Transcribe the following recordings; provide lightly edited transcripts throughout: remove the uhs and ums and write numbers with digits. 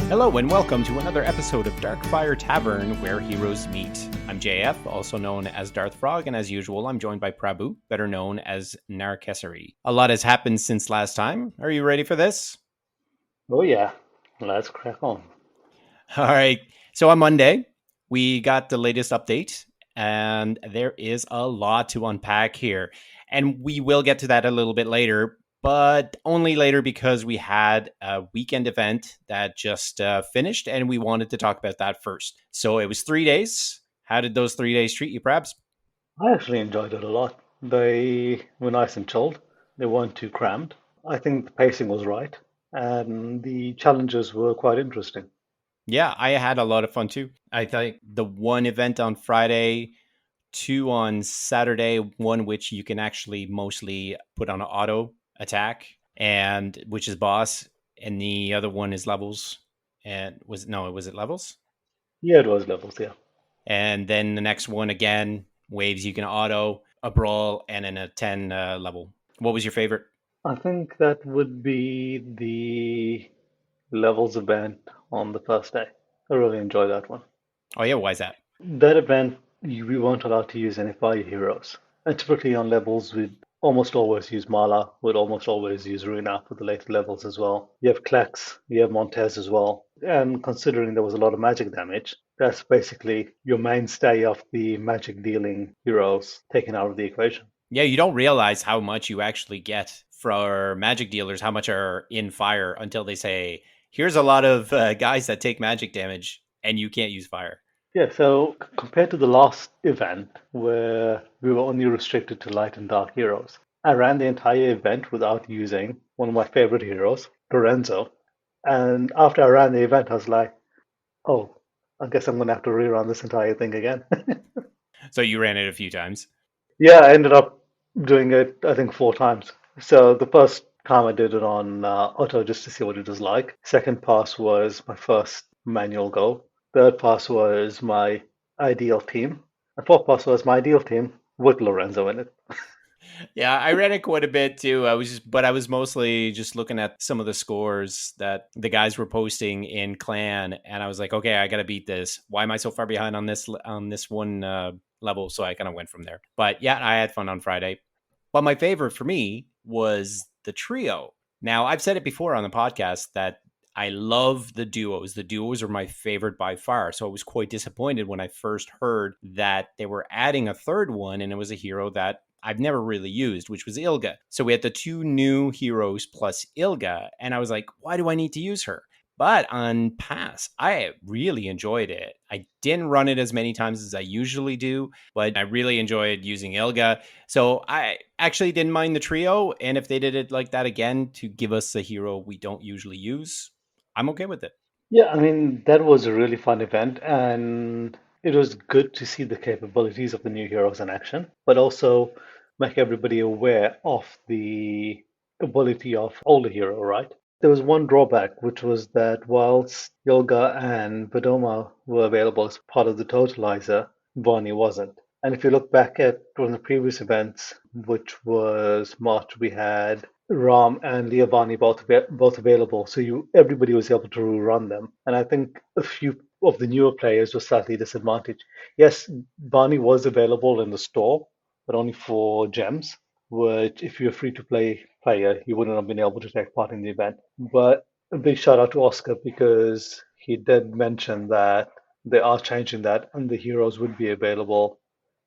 Hello and welcome to another episode of Darkfire Tavern, where heroes meet. I'm JF, also known as Darth Frog, and as usual, I'm joined by Prabhu, better known as Narkesari. A lot has happened since last time. Are you ready for this? Oh yeah, let's crack on. All right. So on Monday, we got the latest update, and there is a lot to unpack here. And we will get to that a little bit later, but only later because we had a weekend event that just finished, and we wanted to talk about that first. So it was 3 days. How did those 3 days treat you, Prabs? I actually enjoyed it a lot. They were nice and chilled. They weren't too crammed. I think the pacing was right, and the challenges were quite interesting. Yeah, I had a lot of fun too. I think the one event on Friday, two on Saturday, one which you can actually mostly put on an auto attack, and which is boss, and the other one is levels. And was it levels? Yeah, it was levels, yeah. And then the next one again, waves you can auto, a brawl, and then a 10 level. What was your favorite? I think that would be the levels event on the first day. I really enjoyed that one. Oh yeah, why is that? That event, we weren't allowed to use any fire heroes. And typically on levels, we'd almost always use Mala, we'd almost always use Runa for the later levels as well. You have Klex, you have Montez as well. And considering there was a lot of magic damage, that's basically your mainstay of the magic dealing heroes taken out of the equation. Yeah, you don't realize how much you actually get for magic dealers, how much are in fire until they say, here's a lot of guys that take magic damage and you can't use fire. Yeah, so compared to the last event where we were only restricted to light and dark heroes, I ran the entire event without using one of my favorite heroes, Lorenzo. And after I ran the event, I was like, oh, I guess I'm going to have to rerun this entire thing again. So you ran it a few times. Yeah, I ended up doing it, I think, 4 times. So the first time I did it on auto just to see what it was like. Second pass was my first manual go. Third pass was my ideal team. And fourth pass was my ideal team with Lorenzo in it. Yeah, I ran it quite a bit too. But I was mostly just looking at some of the scores that the guys were posting in Clan, and I was like, okay, I got to beat this. Why am I so far behind on this one level? So I kind of went from there. But yeah, I had fun on Friday. But my favorite for me was the trio. Now, I've said it before on the podcast that I love the duos. The duos are my favorite by far. So I was quite disappointed when I first heard that they were adding a third one, and it was a hero that I've never really used, which was Ilga. So we had the two new heroes plus Ilga, and I was like, why do I need to use her? But on Pass, I really enjoyed it. I didn't run it as many times as I usually do, but I really enjoyed using Ilga. So I actually didn't mind the trio. And if they did it like that again to give us a hero we don't usually use, I'm okay with it. Yeah, I mean, that was a really fun event, and it was good to see the capabilities of the new heroes in action, but also make everybody aware of the ability of older hero, right? There was one drawback, which was that whilst Yoga and Vedoma were available as part of the totalizer, Bonnie wasn't. And if you look back at one of the previous events, which was March, we had Ram and Leovani both available, so you everybody was able to run them. And I think a few of the newer players were slightly disadvantaged. Yes, Barney was available in the store, but only for gems, which if you're a free to play player, you wouldn't have been able to take part in the event. But a big shout out to Oscar because he did mention that they are changing that and the heroes would be available.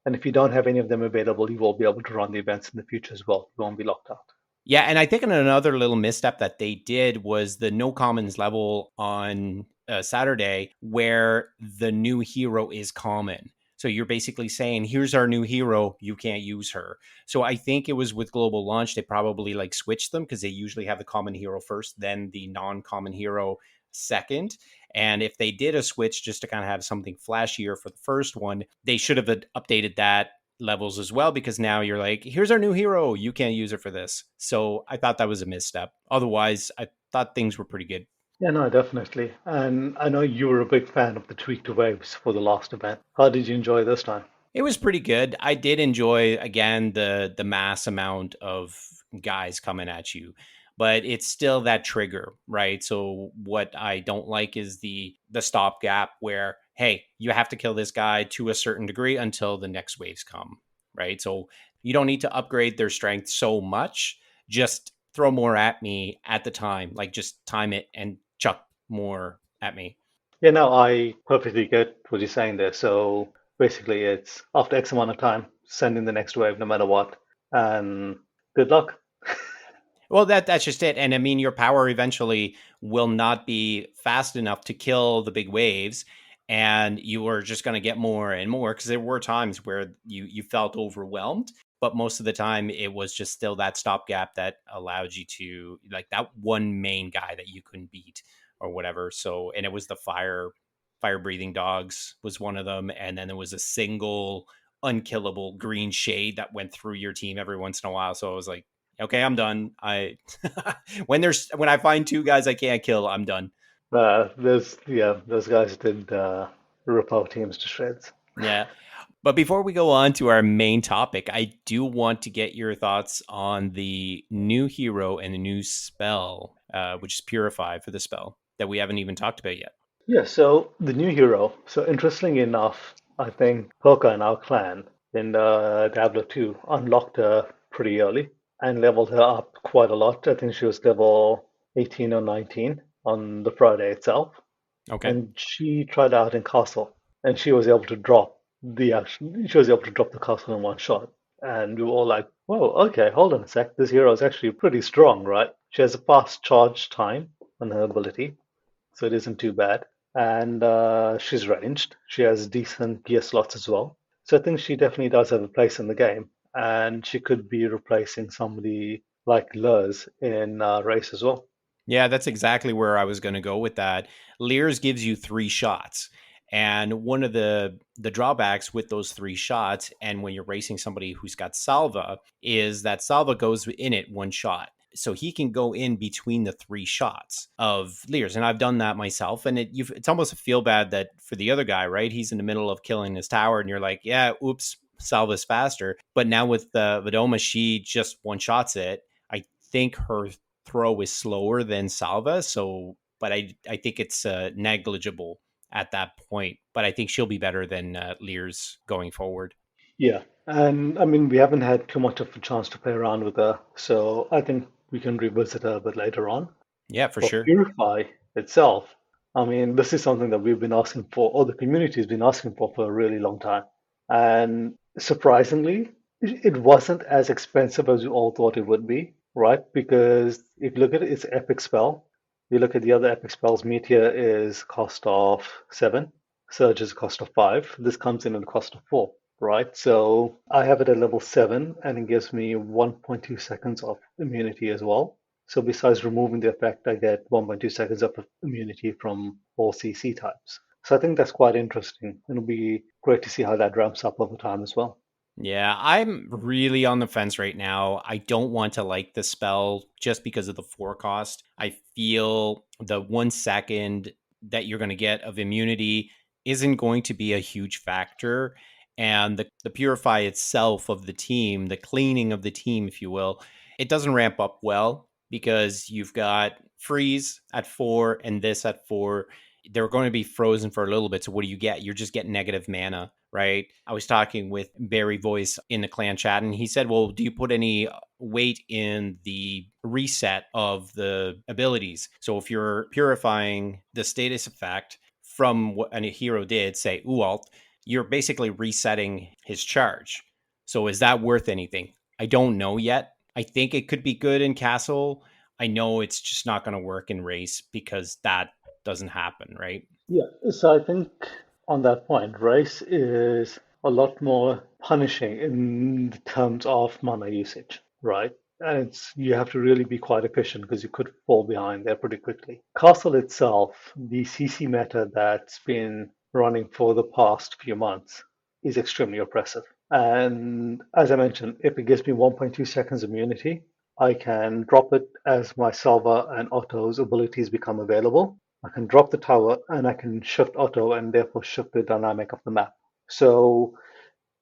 And if you don't have any of them available, you will be able to run the events in the future as well. You won't be locked out. Yeah, and I think another little misstep that they did was the no commons level on Saturday, where the new hero is common. So you're basically saying, here's our new hero, you can't use her. So I think it was with global launch, they probably like switched them because they usually have the common hero first, then the non-common hero second. And if they did a switch just to kind of have something flashier for the first one, they should have updated that levels as well, because now you're like, here's our new hero, you can't use her for this. So I thought that was a misstep. Otherwise, I thought things were pretty good. Yeah, no, definitely. And I know you were a big fan of the tweaked waves for the last event. How did you enjoy this time? It was pretty good. I did enjoy again the mass amount of guys coming at you. but it's still that trigger, right? So what I don't like is the stopgap where, hey, you have to kill this guy to a certain degree until the next waves come, right? So you don't need to upgrade their strength so much. Just throw more at me at the time, like just time it and chuck more at me. Yeah, no, I perfectly get what you're saying there. So basically, it's after X amount of time, send in the next wave no matter what, and good luck. Well, that's just it. And I mean, your power eventually will not be fast enough to kill the big waves, and you are just going to get more and more because there were times where you felt overwhelmed, but most of the time it was just still that stopgap that allowed you to like that one main guy that you couldn't beat or whatever. So, and it was the fire breathing dogs was one of them, and then there was a single unkillable green shade that went through your team every once in a while. So I was like, okay, I'm done. I when I find two guys I can't kill, I'm done. Those guys did rip our teams to shreds. Yeah. But before we go on to our main topic, I do want to get your thoughts on the new hero and the new spell, which is Purify for the spell that we haven't even talked about yet. Yeah, so the new hero. So interestingly enough, I think Poka in our clan in Diablo 2 unlocked her pretty early and leveled her up quite a lot. I think she was level 18 or 19 on the Friday itself. Okay. And she tried out in Castle, and she was able to drop she was able to drop the castle in one shot. And we were all like, whoa, okay, hold on a sec. This hero is actually pretty strong, right? She has a fast charge time on her ability, so it isn't too bad. And she's ranged. She has decent gear slots as well. So I think she definitely does have a place in the game. And she could be replacing somebody like Lurs in race as well. Yeah, that's exactly where I was going to go with that. Lears gives you three shots. And one of the drawbacks with those three shots, and when you're racing somebody who's got salva, is that salva goes in it one shot. So he can go in between the three shots of Lears. And I've done that myself. And it's almost a feel bad that for the other guy, right? He's in the middle of killing his tower, and you're like, yeah, oops, salva's faster. But now with the Vidoma, she just one shots it. I think her throw is slower than Salva. So, but I think it's negligible at that point. But I think she'll be better than Lear's going forward. Yeah, and I mean, we haven't had too much of a chance to play around with her, so I think we can revisit her a bit later on. Yeah, for For sure. Purify itself, I mean, this is something that we've been asking for, or the community's been asking for a really long time. And surprisingly, it wasn't as expensive as we all thought it would be, right? Because if you look at it, it's an epic spell. You look at the other epic spells, Meteor is cost of 7, Surge is cost of 5. This comes in at a cost of 4, right? So I have it at level 7, and it gives me 1.2 seconds of immunity as well. So besides removing the effect, I get 1.2 seconds of immunity from all CC types. So I think that's quite interesting. It'll be great to see how that ramps up over time as well. Yeah, I'm really on the fence right now. I don't want to like the spell just because of the forecast. I feel the 1 second that you're going to get of immunity isn't going to be a huge factor. And the purify itself of the team, the cleaning of the team, if you will, it doesn't ramp up well because you've got freeze at 4 and this at 4. They're going to be frozen for a little bit. So what do you get? You're just getting negative mana, right? I was talking with Barry Voice in the clan chat, and he said, well, do you put any weight in the reset of the abilities? So if you're purifying the status effect from what a hero did, say Ualt, you're basically resetting his charge. So is that worth anything? I don't know yet. I think it could be good in Castle. I know it's just not going to work in race because that doesn't happen, right? Yeah, so I think on that point, race is a lot more punishing in terms of mana usage, right? And you have to really be quite efficient because you could fall behind there pretty quickly. Castle itself, the CC meta that's been running for the past few months is extremely oppressive. And as I mentioned, if it gives me 1.2 seconds immunity, I can drop it as my Salva and Otto's abilities become available. I can drop the tower and I can shift auto and therefore shift the dynamic of the map. So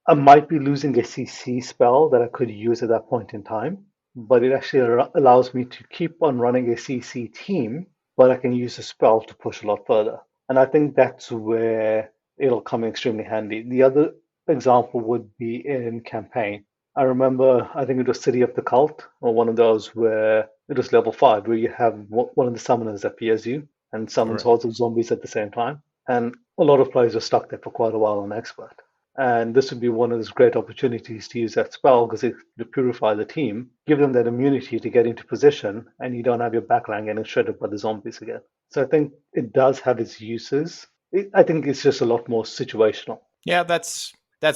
I might be losing a CC spell that I could use at that point in time, but it actually allows me to keep on running a CC team, but I can use a spell to push a lot further. And I think that's where it'll come extremely handy. The other example would be in campaign. I remember, I think it was City of the Cult, or one of those where it was level 5, where you have one of the summoners appears you and summons Right. hordes of zombies at the same time. And a lot of players are stuck there for quite a while on expert. And this would be one of those great opportunities to use that spell because it to purify the team, give them that immunity to get into position, and you don't have your backline getting shredded by the zombies again. So I think it does have its uses. I think it's just a lot more situational. Yeah, that's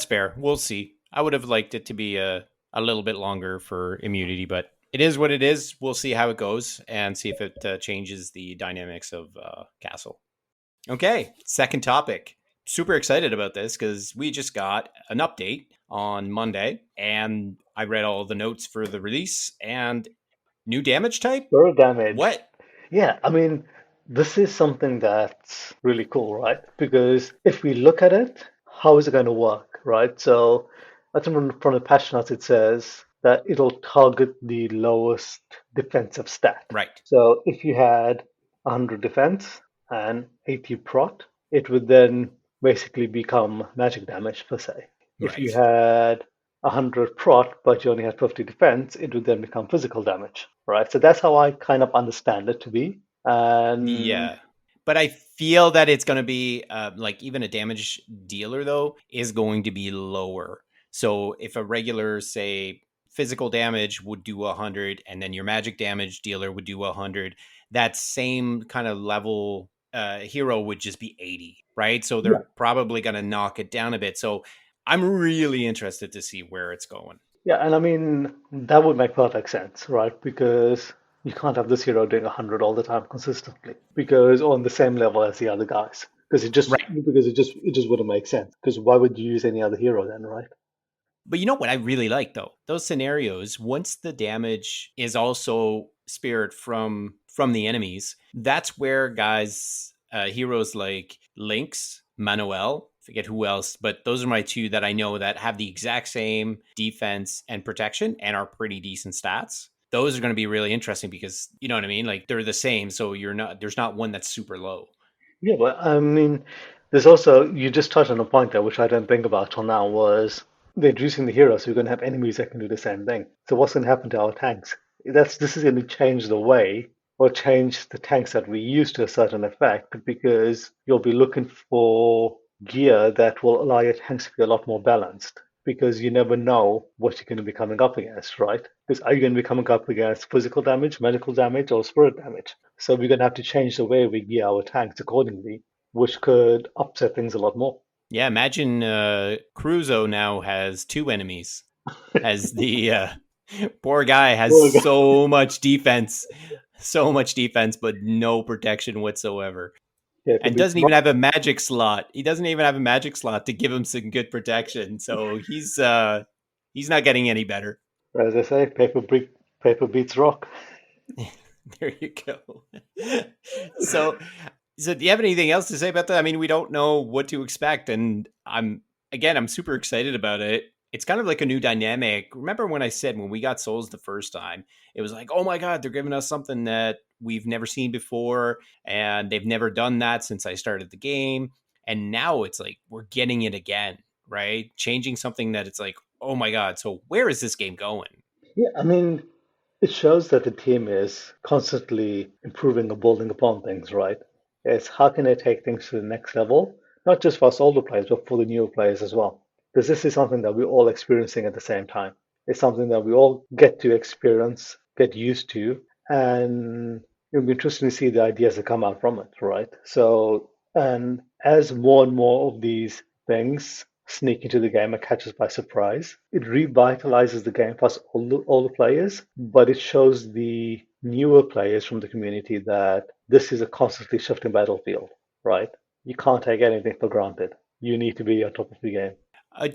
fair. We'll see. I would have liked it to be a little bit longer for immunity, but it is what it is. We'll see how it goes and see if it changes the dynamics of Castle. Okay, second topic. Super excited about this because we just got an update on Monday, and I read all the notes for the release and new damage type. Burrow damage. What? Yeah, I mean, this is something that's really cool, right? Because if we look at it, how is it going to work, right? So I think from the patch notes, it says that it'll target the lowest defensive stat. Right, So if you had 100 defense and 80 prot, it would then basically become magic damage per se. If you right. had 100 prot, but you only had 50 defense, it would then become physical damage, right? So that's how I kind of understand it to be. And Yeah. But I feel that it's going to be like even a damage dealer, though, is going to be lower. So if a regular, say, physical damage would do 100 and then your magic damage dealer would do 100, that same kind of level hero would just be 80, right? So yeah, they're probably going to knock it down a bit. So I'm really interested to see where it's going. yeah, and I mean, that would make perfect sense, right? Because you can't have this hero doing 100 all the time consistently, because on the same level as the other guys. Right. It just wouldn't make sense. Because why would you use any other hero then, right? But you know what I really like though? Those scenarios, once the damage is also spirit from the enemies, that's where guys heroes like Lynx, Manuel, forget who else, but those are my two that I know that have the exact same defense and protection and are pretty decent stats. Those are going to be really interesting because you know what I mean? Like they're the same, so there's not one that's super low. Yeah, but I mean, there's also, you just touched on a point there, which I didn't think about till now, was they're introducing the heroes, so you're going to have enemies that can do the same thing. So what's going to happen to our tanks? This is going to change the way, or change the tanks that we use to a certain effect, because you'll be looking for gear that will allow your tanks to be a lot more balanced. Because you never know what you're going to be coming up against, right? Because are you going to be coming up against physical damage, medical damage, or spirit damage? So we're going to have to change the way we gear our tanks accordingly, which could upset things a lot more. Yeah, imagine Cruzo now has two enemies. Has the poor guy has Well, so much defense, but no protection whatsoever, yeah, it and beats doesn't rock. even have a magic slot. He doesn't even have a magic slot to give him some good protection. So he's not getting any better. As I say, paper beats rock. There you go. so so do you have anything else to say about that? I mean, we don't know what to expect, and I'm super excited about it. It's kind of like a new dynamic. Remember when I said when we got Souls the first time, it was like, oh my god, they're giving us something that we've never seen before, and they've never done that since I started the game. And now it's like we're getting it again, right? Changing something that it's like, oh my god, so where is this game going? Yeah, I mean, it shows that the team is constantly improving and building upon things, right? It's how can they take things to the next level, not just for us older players, but for the newer players as well. Because this is something that we're all experiencing at the same time. It's something that we all get to experience, get used to, and it'll be interesting to see the ideas that come out from it, right? So, and as more and more of these things sneak into the game and catch us by surprise, it revitalizes the game for us all the players, but it shows the newer players from the community that this is a constantly shifting battlefield, right? You can't take anything for granted. You need to be on top of the game.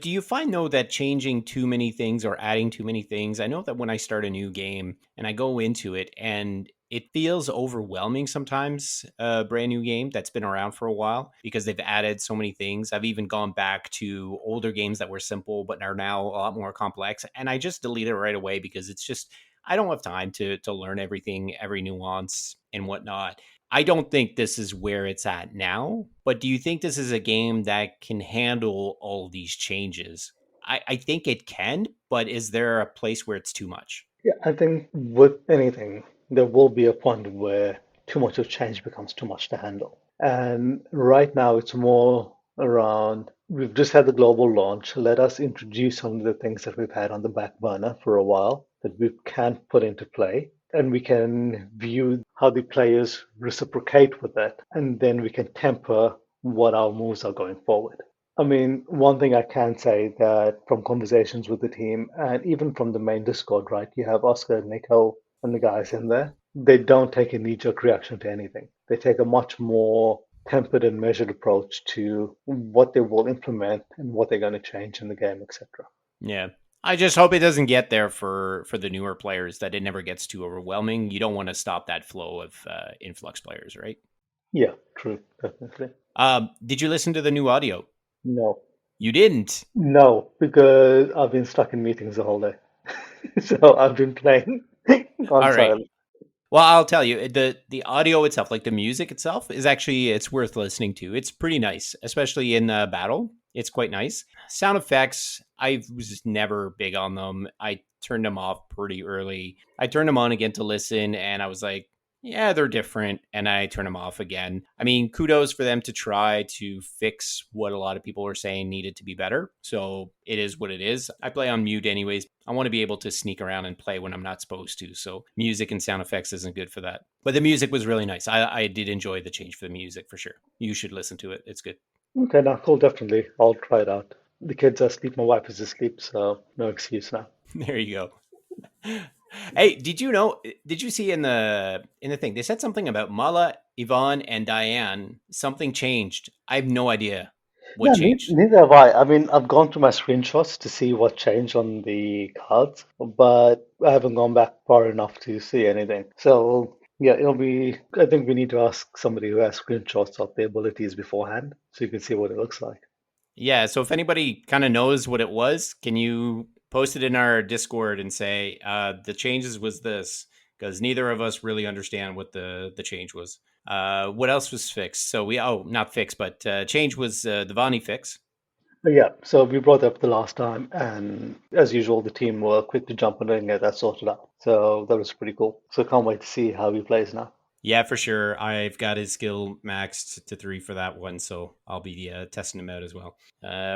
Do you find though that changing too many things or adding too many things? I know that when I start a new game and I go into it and it feels overwhelming sometimes, a brand new game that's been around for a while because they've added so many things. I've even gone back to older games that were simple but are now a lot more complex and I just delete it right away because it's just I don't have time to learn everything, every nuance and whatnot. I don't think this is where it's at now, but do you think this is a game that can handle all of these changes? I think it can, but is there a place where it's too much? Yeah, I think with anything, there will be a point where too much of change becomes too much to handle. And right now, it's more around we've just had the global launch. Let us introduce some of the things that we've had on the back burner for a while that we can't put into play. And we can view how the players reciprocate with that. And then we can temper what our moves are going forward. I mean, one thing I can say that from conversations with the team and even from the main Discord, right? You have Oscar, Nico, and the guys in there. They don't take a knee-jerk reaction to anything. They take a much more tempered and measured approach to what they will implement and what they're going to change in the game, etc. Yeah. I just hope it doesn't get there for the newer players, that it never gets too overwhelming. You don't want to stop that flow of influx players, right? Yeah, true, definitely. Did you listen to the new audio? No, You didn't. no, because I've been stuck in meetings the whole day. So I've been playing on All right. silent. Well, I'll tell you, the audio itself, like the music itself, is actually it's worth listening to. It's pretty nice, especially in battle. It's quite nice. Sound effects, I was just never big on them. I turned them off pretty early. I turned them on again to listen, and I was like, yeah, they're different, and I turned them off again. I mean, kudos for them to try to fix what a lot of people were saying needed to be better. So it is what it is. I play on mute anyways. I want to be able to sneak around and play when I'm not supposed to. So music and sound effects isn't good for that. But the music was really nice. I did enjoy the change for the music for sure. You should listen to it. It's good. Okay, now cool, definitely. I'll try it out. The kids are asleep, my wife is asleep, so no excuse now. There you go. Hey, did you know? Did you see in the thing they said something about Mala, Yvonne, and Diane? Something changed. I have no idea what Yeah, changed. neither have I. I mean, I've gone through my screenshots to see what changed on the cards, but I haven't gone back far enough to see anything. So, yeah, it'll be, I think we need to ask somebody who has screenshots of the abilities beforehand so you can see what it looks like. Yeah. So if anybody kind of knows what it was, can you post it in our Discord and say the changes was this? Because neither of us really understand what the change was. What else was fixed? So we not fixed, but change was the Vani fix. But yeah, so we brought up the last time, and as usual, the team were quick to jump in and get that sorted out. So that was pretty cool. So can't wait to see how he plays now. Yeah, for sure. I've got his skill maxed to 3 for that one, so I'll be testing him out as well.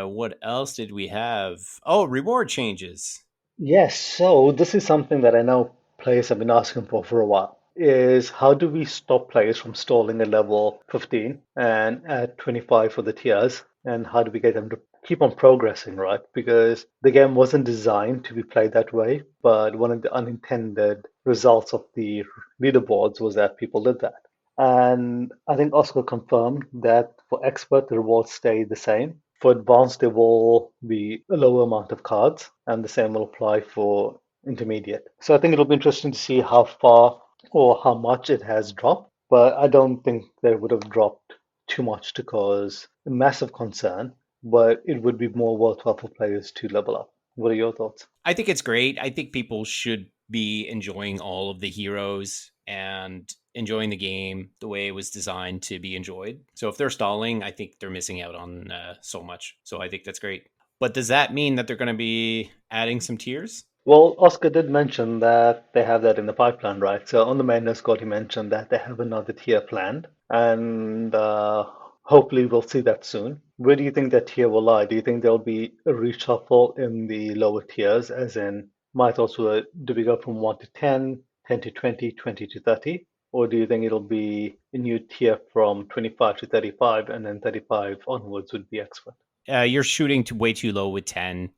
What else did we have? Oh, reward changes. Yes, so this is something that I know players have been asking for a while. Is how do we stop players from stalling at level 15 and at 25 for the tiers? And how do we get them to keep on progressing, right? Because the game wasn't designed to be played that way, but one of the unintended results of the leaderboards was that people did that. And I think Oscar confirmed that for expert, the rewards stay the same. For advanced, there will be a lower amount of cards, and the same will apply for intermediate. So I think it'll be interesting to see how far or how much it has dropped, but I don't think that it would have dropped too much to cause a massive concern, but it would be more worthwhile for players to level up. What are your thoughts? I think it's great. I think people should be enjoying all of the heroes and enjoying the game the way it was designed to be enjoyed. So if they're stalling, I think they're missing out on so much. So I think that's great. But does that mean that they're going to be adding some tiers? Well, Oscar did mention that they have that in the pipeline, right? So on the main Discord, he mentioned that they have another tier planned, and hopefully we'll see that soon. Where do you think that tier will lie? Do you think there'll be a reshuffle in the lower tiers, as in my thoughts were, do we go from 1 to 10, 10 to 20, 20 to 30? Or do you think it'll be a new tier from 25 to 35, and then 35 onwards would be expert? You're shooting to way too low with 10.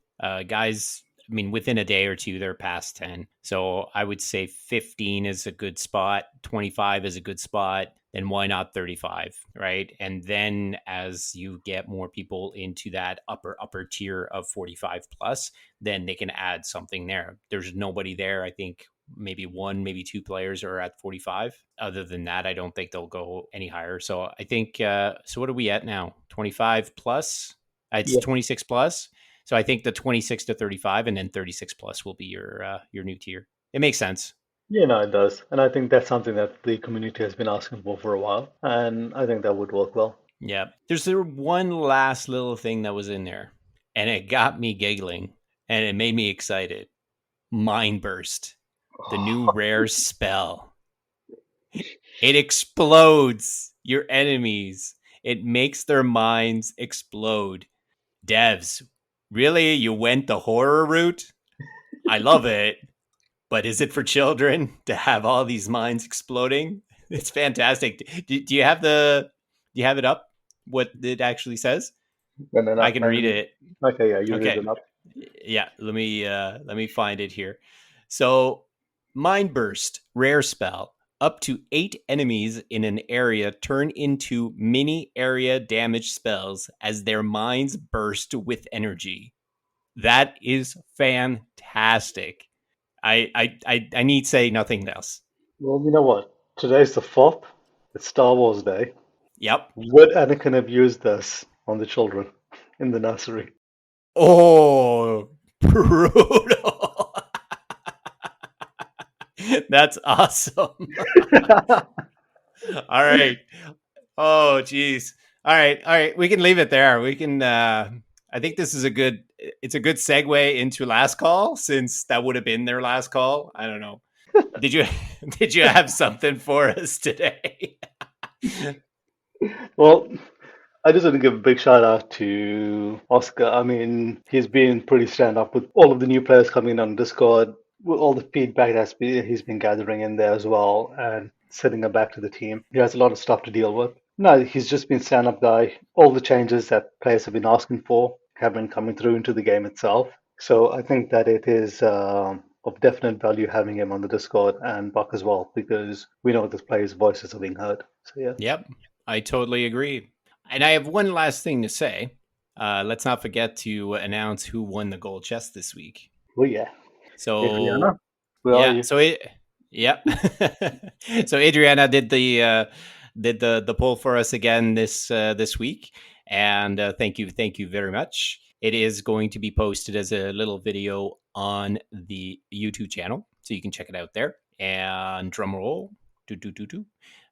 Guys, I mean, within a day or two, they're past 10. So I would say 15 is a good spot, 25 is a good spot. Then why not 35, right? And then as you get more people into that upper tier of 45 plus, then they can add something there. There's nobody there. I think maybe one, maybe two players are at 45. Other than that, I don't think they'll go any higher. So I think, so what are we at now? 25 plus? It's Yeah. 26 plus. So I think the 26 to 35 and then 36 plus will be your new tier. It makes sense. You know, it does. And I think that's something that the community has been asking for a while. And I think that would work well. Yeah. There's there one last little thing that was in there, and it got me giggling, and it made me excited. Mind Burst, the new rare spell. It explodes your enemies. It makes their minds explode. Devs, really? You went the horror route? I love it. But is it for children to have all these minds exploding? It's fantastic. Do you have it up? What it actually says? And then I can read it. okay, yeah, you read Okay. it up. Yeah, let me find it here. So, Mind Burst, rare spell. Up to 8 enemies in an area turn into mini area damage spells as their minds burst with energy. That is fantastic. I need say nothing else. Well, you know what? Today's the 4th. It's Star Wars Day. Yep. Would Anakin have used this on the children in the nursery? Oh, brutal. That's awesome. All right. Oh, geez. All right. All right. We can leave it there. We can. I think this is a good. It's a good segue into last call, since that would have been their last call. I don't know. Did you did you have something for us today? Well, I just want to give a big shout out to Oscar. I mean, he's been pretty stand up with all of the new players coming in on Discord, with all the feedback he's been gathering in there as well, and sending it back to the team. He has a lot of stuff to deal with. No, he's just been stand up guy. All the changes that players have been asking for have been coming through into the game itself. So I think that it is of definite value having him on the Discord and Buck as well, because we know the players' voices are being heard. So yeah. Yep, I totally agree. And I have one last thing to say. Let's not forget to announce who won the gold chest this week. Well, yeah. So Adriana, where are yeah, you? so it yeah. So Adriana did the poll for us again this week, and thank you very much. It is going to be posted as a little video on the YouTube channel, so you can check it out there. And drum roll,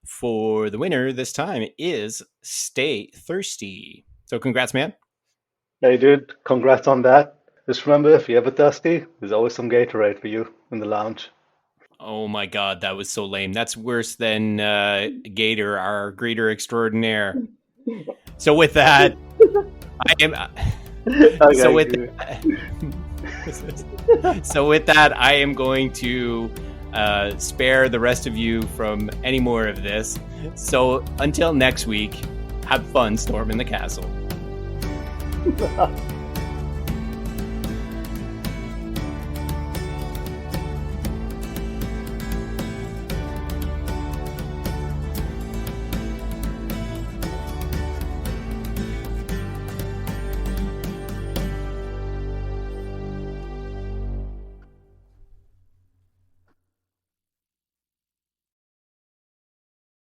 for the winner this time is Stay Thirsty. So congrats, man. Hey, dude, congrats on that. Just remember, if you're ever thirsty, there's always some Gatorade for you in the lounge. Oh my god, that was so lame. That's worse than Gator, our greeter extraordinaire. So with that, I am. So Okay, with dude. so with that, I am going to spare the rest of you from any more of this. So until next week, have fun storming the castle.